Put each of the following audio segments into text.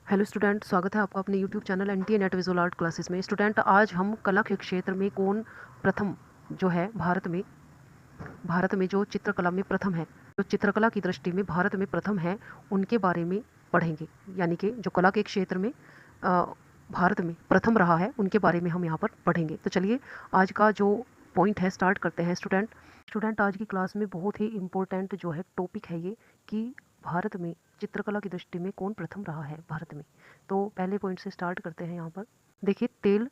Hello student, स्वागत है आपका अपने YouTube channel NTA net visual art classes में। स्टूडेंट, आज हम कला के क्षेत्र में कौन प्रथम जो है भारत में जो चित्रकला में प्रथम है, जो चित्रकला की दृष्टि में भारत में प्रथम है, उनके बारे में पढ़ेंगे। यानी कि जो कला के क्षेत्र में भारत में प्रथम रहा है, उनके बारे में हम यहाँ पर पढ़ेंगे। तो चलिए आज का जो पॉइंट है स्टार्ट करते हैं। स्टूडेंट आज की क्लास में बहुत ही इम्पोर्टेंट जो है टॉपिक है ये, कि भारत में चित्रकला की दृष्टि में कौन प्रथम रहा है भारत में। तो पहले पॉइंट से स्टार्ट करते हैं। यहाँ पर देखिए, तेल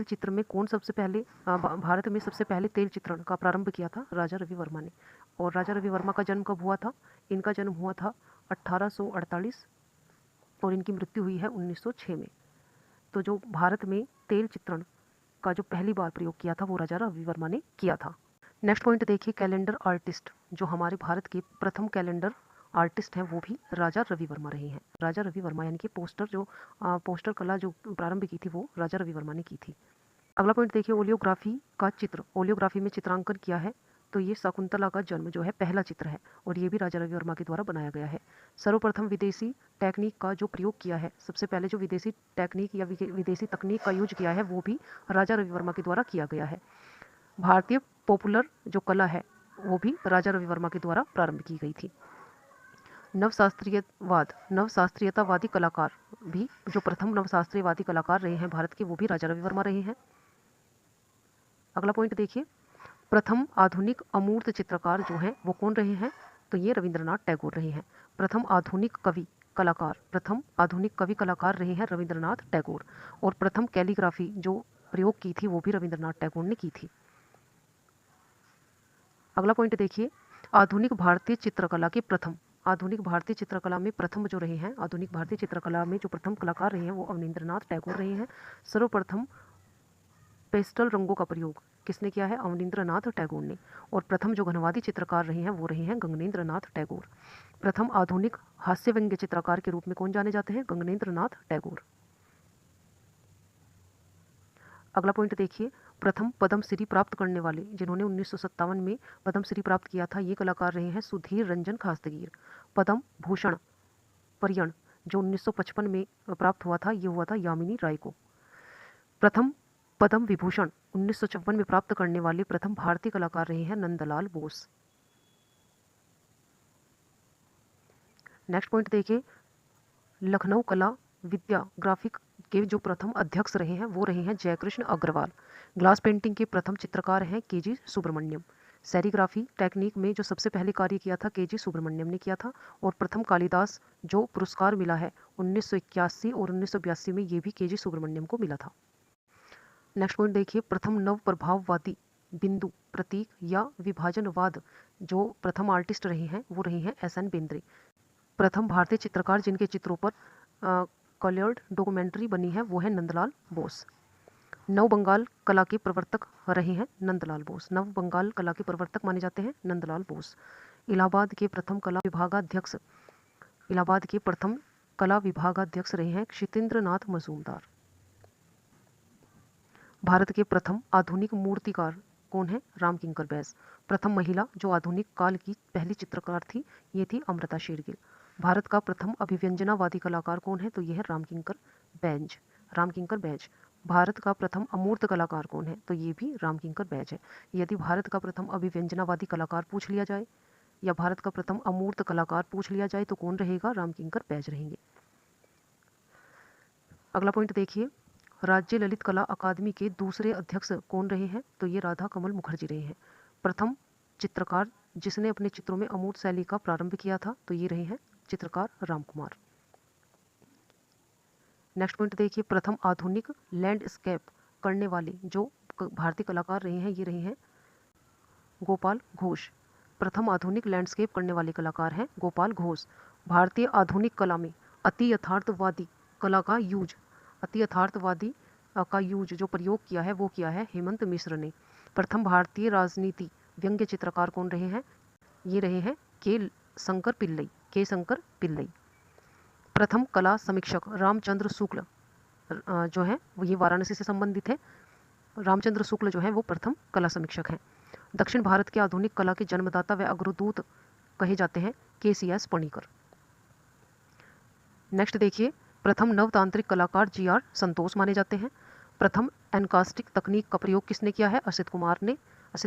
चित्र में कौन सबसे पहले भारत में सबसे पहले तेल चित्रण का प्रारंभ किया था? राजा रवि वर्मा ने। और राजा रवि वर्मा का जन्म कब हुआ था? इनका जन्म हुआ था 1848 और इनकी मृत्यु हुई है 1906 में। तो जो भारत में तेल चित्रण का जो पहली बार प्रयोग किया था वो राजा रवि वर्मा ने किया था। नेक्स्ट पॉइंट देखिए, कैलेंडर आर्टिस्ट, जो हमारे भारत के प्रथम कैलेंडर आर्टिस्ट हैं वो भी राजा रवि वर्मा रहे हैं। राजा रवि वर्मा यानी कि पोस्टर कला जो प्रारंभ की थी वो राजा रवि वर्मा ने की थी। अगला पॉइंट देखिए, ओलियोग्राफी में चित्रांकन किया है। तो ये शकुंतला का जन्म जो है पहला चित्र है और ये भी राजा रवि वर्मा के द्वारा बनाया गया है। सर्वप्रथम विदेशी टेक्निक का जो प्रयोग किया है, सबसे पहले जो विदेशी टेक्निक या विदेशी तकनीक का यूज किया है वो भी राजा रवि वर्मा के द्वारा किया गया है। भारतीय पॉपुलर जो कला है वो भी राजा रवि वर्मा के द्वारा प्रारंभ की गई थी। नवशास्त्रीयतावादी कलाकार भी जो प्रथम नवशास्त्रीयवादी कलाकार रहे हैं भारत के, वो भी राजा रवि वर्मा रहे हैं। अगला पॉइंट देखिए, प्रथम आधुनिक अमूर्त चित्रकार जो हैं वो कौन रहे हैं? तो ये रविंद्रनाथ टैगोर रहे हैं। प्रथम आधुनिक कवि कलाकार रहे हैं रविंद्रनाथ टैगोर। और प्रथम कैलीग्राफी जो प्रयोग की थी वो भी रविंद्रनाथ टैगोर ने की थी। अगला पॉइंट देखिए, आधुनिक भारतीय चित्रकला में प्रथम जो रहे हैं, आधुनिक भारतीय चित्रकला में जो प्रथम कलाकार रहे हैं वो अवनींद्रनाथ टैगोर रहे हैं। सर्वप्रथम पेस्टल रंगों का प्रयोग किसने किया है? अवनींद्रनाथ टैगोर ने। और प्रथम जो घनवादी चित्रकार रहे हैं वो रहे हैं गगनेंद्रनाथ टैगोर। प्रथम आधुनिक हास्य व्यंग्य चित्रकार के रूप में कौन जाने जाते हैं? गगनेंद्रनाथ टैगोर। अगला पॉइंट देखिए, प्रथम पद्मश्री प्राप्त करने वाले, जिन्होंने 1957 में पद्मश्री प्राप्त किया था, ये कलाकार रहे हैं सुधीर रंजन खास्तगीर। पद्म भूषण पर्यण जो 1955 में प्राप्त हुआ था, ये हुआ था यामिनी राय को। प्रथम पद्म विभूषण 1954 में प्राप्त करने वाले प्रथम भारतीय कलाकार रहे हैं नंदलाल बोस। नेक्स्ट पॉइंट देखिए, लखनऊ कला विद्याग्राफिक के जो प्रथम अध्यक्ष रहे हैं वो रहे हैं जयकृष्ण अग्रवाल। ग्लास पेंटिंग के प्रथम चित्रकार हैं केजी सुब्रमण्यम। सेरीग्राफी टेक्निक में जो सबसे पहले कार्य किया था केजी सुब्रमण्यम ने किया था। और प्रथम कालिदास जो पुरस्कार मिला है 1981 और 1982 में, ये भी केजी सुब्रमण्यम को मिला था। नेक्स्ट पॉइंट देखिए, प्रथम नव प्रभाववादी बिंदु प्रतीक या विभाजनवाद जो प्रथम आर्टिस्ट रहे हैं वो रहे हैं एस.एन. बेंद्रे। प्रथम भारतीय चित्रकार जिनके चित्रों पर कलर्ड डॉक्यूमेंट्री बनी है वो है नंदलाल बोस। नव बंगाल कला के प्रवर्तक रहे हैं नंदलाल बोस। नव बंगाल कला के प्रवर्तक माने जाते हैं नंदलाल बोस। इलाहाबाद के प्रथम कला विभागाध्यक्ष रहे हैं क्षितेंद्र नाथ मजूमदार। भारत के प्रथम आधुनिक मूर्तिकार कौन है? रामकिंकर बैस। प्रथम महिला जो आधुनिक काल की पहली चित्रकार थी, ये थी अमृता शेरगिल। भारत का प्रथम अभिव्यंजनावादी कलाकार कौन है? तो यह है रामकिंकर बैज। भारत का प्रथम अमूर्त कलाकार कौन है? तो ये भी रामकिंकर बैज है। यदि भारत का प्रथम अभिव्यंजनावादी कलाकार पूछ लिया जाए या भारत का प्रथम अमूर्त कलाकार पूछ लिया जाए तो कौन रहेगा? रामकिंकर बैज रहेंगे। अगला पॉइंट देखिए, राज्य ललित कला अकादमी के दूसरे अध्यक्ष कौन रहे हैं? तो ये राधा कमल मुखर्जी रहे हैं। प्रथम चित्रकार जिसने अपने चित्रों में अमूर्त शैली का प्रारंभ किया था, तो ये रहे हैं चित्रकार रामकुमार। नेक्स्ट पॉइंट देखिए, प्रथम आधुनिक लैंडस्केप करने वाले जो भारतीय कलाकार रहे हैं, ये रहे हैं गोपाल घोष। प्रथम आधुनिक लैंडस्केप करने वाले कलाकार हैं गोपाल घोष। भारतीय आधुनिक कला में अति यथार्थवादी का यूज जो प्रयोग किया है वो किया है हेमंत मिश्र ने। प्रथम भारतीय राजनीति व्यंग्य चित्रकार कौन रहे हैं? ये रहे हैं के शंकर पिल्लई। प्रथम कला समीक्षक रामचंद्र शुक्ल जो है ये वाराणसी से संबंधित है। रामचंद्र शुक्ल जो है वो प्रथम कला समीक्षक हैं। दक्षिण भारत के आधुनिक कला के जन्मदाता व अग्रदूत कहे जाते हैं के.सी.एस. पणिकर। नेक्स्ट देखिए, प्रथम नवतांत्रिक कलाकार जी.आर. संतोष माने जाते हैं। प्रथम एनकास्टिक तकनीक का प्रयोग किसने किया है? असित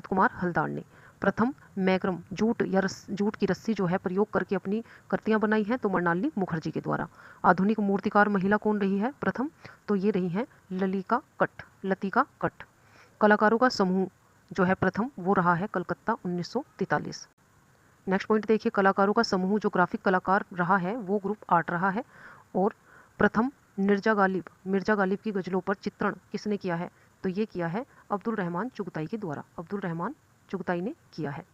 कुमार हलदार ने। प्रथम मैग्रम जूट की रस्सी जो है प्रयोग करके अपनी कृतियां बनाई हैं तो मृणालिनी मुखर्जी के द्वारा। आधुनिक मूर्तिकार महिला कौन रही है प्रथम? तो ये रही है लतिका कट्ट। कलाकारों का समूह जो है प्रथम वो रहा है कलकत्ता 1943। नेक्स्ट पॉइंट देखिए, कलाकारों का समूह जो ग्राफिक कलाकार रहा है वो ग्रुप आर्ट रहा है। और प्रथम मिर्जा गालिब की गजलों पर चित्रण किसने किया है? तो ये किया है अब्दुल रहमान चुगताई के द्वारा। अब्दुल रहमान चुगताई ने किया है।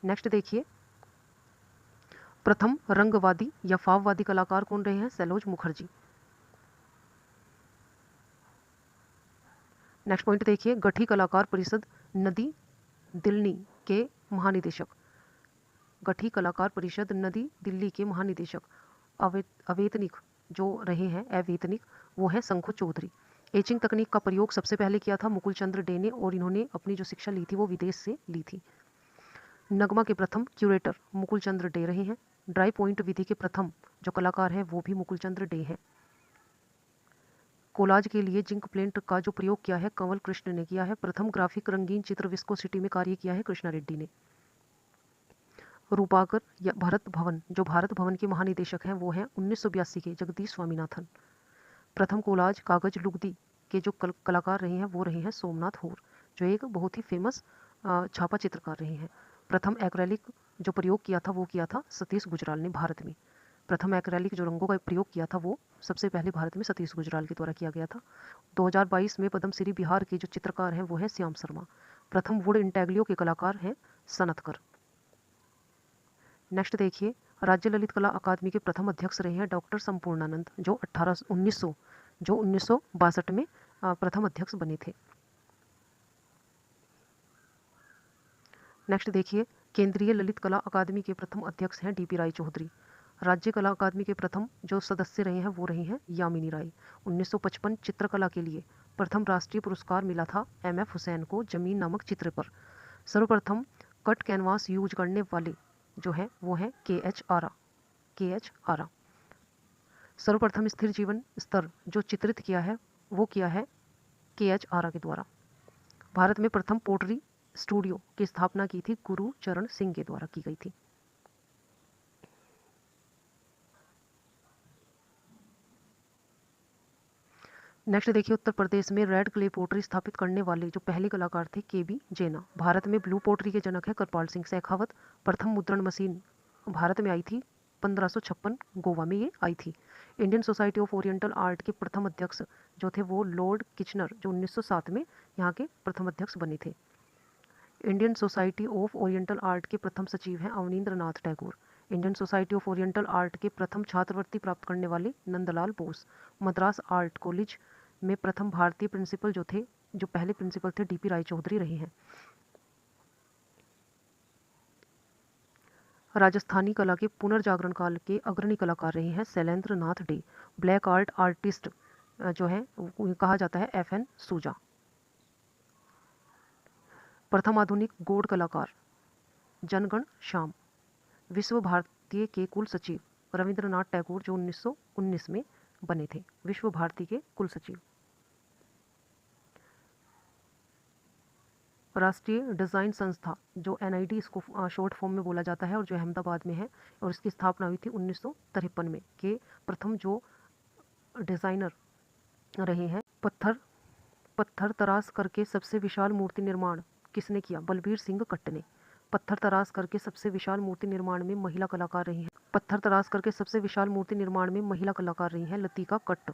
नेक्स्ट देखिए, प्रथम रंगवादी या फाववादी कलाकार कौन रहे हैं? सैलोज मुखर्जी। नेक्स्ट पॉइंट देखिए, गठी कलाकार परिषद नदी दिल्ली के महानिदेशक। गठी कलाकार परिषद नदी दिल्ली के महानिदेशक अवेतनिक जो रहे हैं अवेतनिक वो है शंखु चौधरी। एचिंग तकनीक का प्रयोग सबसे पहले किया था मुकुल चंद्र डे ने और इन्होंने अपनी जो शिक्षा ली थी वो विदेश से ली थी। नगमा के प्रथम क्यूरेटर मुकुल चंद्र डे रहे हैं। ड्राई पॉइंट विधि के प्रथम जो कलाकार हैं वो भी मुकुल चंद्र डे हैं। कोलाज के लिए जिंक प्लेंट का जो प्रयोग किया है कंवल कृष्ण ने किया है। प्रथम ग्राफिक रंगीन चित्र विस्कोसिटी में कार्य किया है कृष्णा रेड्डी ने। रूपाकर या भारत भवन के महानिदेशक हैं वो हैं 1982 के जगदीश स्वामीनाथन। प्रथम कोलाज कागज लुगदी के जो कलाकार रहे हैं वो रहे हैं सोमनाथ होर जो एक बहुत ही फेमस छापा चित्रकार रहे हैं। प्रथम एक्रेलिक जो प्रयोग किया था वो किया था सतीश गुजराल ने भारत में। प्रथम एक्रेलिक जो रंगों का प्रयोग किया था वो सबसे पहले भारत में सतीश गुजराल के द्वारा किया गया था। 2022 में पद्मश्री बिहार के जो चित्रकार हैं वो है श्याम शर्मा। प्रथम वुड इंटेग्लियो के कलाकार हैं सनतकर। नेक्स्ट देखिए, राज्य ललित कला अकादमी के प्रथम अध्यक्ष रहे हैं डॉक्टर संपूर्णानंद जो 1962 में प्रथम अध्यक्ष बने थे। नेक्स्ट देखिए, केंद्रीय ललित कला अकादमी के प्रथम अध्यक्ष हैं डीपी राय चौधरी। राज्य कला अकादमी के प्रथम जो सदस्य रहे हैं वो रही हैं यामिनी राय। 1955 चित्रकला के लिए प्रथम राष्ट्रीय पुरस्कार मिला था एम.एफ. हुसैन को जमीन नामक चित्र पर। सर्वप्रथम कट कैनवास यूज करने वाले जो है वो है के.एच. आरा। सर्वप्रथम स्थिर जीवन स्तर जो चित्रित किया है वो किया है के.एच. आरा के द्वारा। भारत में प्रथम पोटरी स्टूडियो की स्थापना की थी गुरु चरण सिंह के द्वारा की गई थी। नेक्स्ट देखिए, उत्तर प्रदेश में रेड क्ले पोटरी स्थापित करने वाले जो पहले कलाकार थे के.बी. जैना। भारत में ब्लू पोटरी के जनक है कृपाल सिंह शेखावत। प्रथम मुद्रण मशीन भारत में आई थी 1556 गोवा में ये आई थी। Indian Society of Oriental Art के प्रथम अध्यक्ष जो थे वो लॉर्ड किचनर जो 1907 में यहाँ के प्रथम अध्यक्ष बने थे। Indian Society of Oriental Art के प्रथम सचिव हैं Abanindranath Tagore. Indian Society of Oriental Art के प्रथम छात्रवृत्ति प्राप्त करने वाले नंदलाल बोस। मद्रास आर्ट कॉलेज में प्रथम भारतीय प्रिंसिपल जो पहले प्रिंसिपल थे डीपी राय चौधरी रहे हैं। राजस्थानी कला के पुनर्जागरण काल के अग्रणी कलाकार रहे हैं शैलेंद्र नाथ डे। ब्लैक आर्ट आर्टिस्ट जो है कहा जाता है F.N. सूजा। प्रथम आधुनिक गौड़ कलाकार जनगण श्याम। विश्व भारती के कुल सचिव रविंद्रनाथ टैगोर जो 1919 में बने थे विश्व भारती के कुल सचिव। राष्ट्रीय डिज़ाइन संस्था जो NID इसको शॉर्ट फॉर्म में बोला जाता है और जो अहमदाबाद में है और इसकी स्थापना हुई थी 1953 में के प्रथम जो डिज़ाइनर रहे हैं पत्थर तराश करके सबसे विशाल मूर्ति निर्माण किसने किया? बलबीर सिंह कट्ट ने। पत्थर तराश करके सबसे विशाल मूर्ति निर्माण में महिला कलाकार रही हैं। पत्थर तराश करके सबसे विशाल मूर्ति निर्माण में महिला कलाकार रही हैं लतिका कट्ट।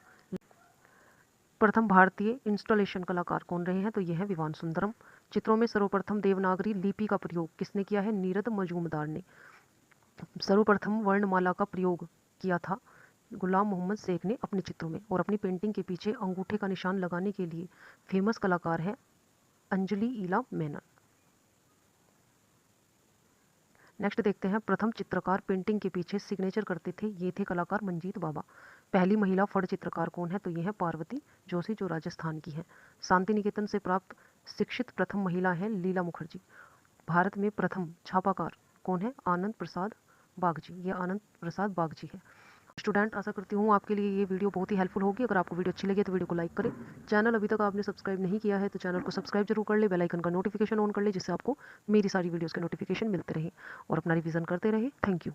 प्रथम भारतीय इंस्टॉलेशन कलाकार कौन रहे हैं? तो ये है विवान सुंदरम। चित्रों में सर्वप्रथम देवनागरी लिपि का प्रयोग किसने किया है? नीरद मजूमदार ने। सर्वप्रथम वर्णमाला का प्रयोग किया था गुलाम मोहम्मद शेख ने अपने चित्रों में और अपनी पेंटिंग के पीछे अंगूठे का निशान लगाने के लिए फेमस कलाकार है अंजलि ईला मेनन। नेक्स्ट देखते हैं, प्रथम चित्रकार पेंटिंग के पीछे सिग्नेचर करते थे ये थे कलाकार मंजीत बाबा। पहली महिला फड़ चित्रकार कौन है? तो ये है पार्वती जोशी जो राजस्थान की है। शांति निकेतन से प्राप्त शिक्षित प्रथम महिला है लीला मुखर्जी। भारत में प्रथम छापाकार कौन है? आनंद प्रसाद बागजी। ये आनंद प्रसाद बागजी है। स्टूडेंट आशा करती हूँ आपके लिए ये वीडियो बहुत ही हेल्पफुल होगी। अगर आपको वीडियो अच्छी लगे तो वीडियो को लाइक करें। चैनल अभी तक आपने सब्सक्राइब नहीं किया है तो चैनल को सब्सक्राइब जरूर कर ले, बेल आइकन का नोटिफिकेशन ऑन कर ले, जिससे आपको मेरी सारी वीडियोस के नोटिफिकेशन मिलते रहे और अपना रिवीजन करते रहे। Thank you.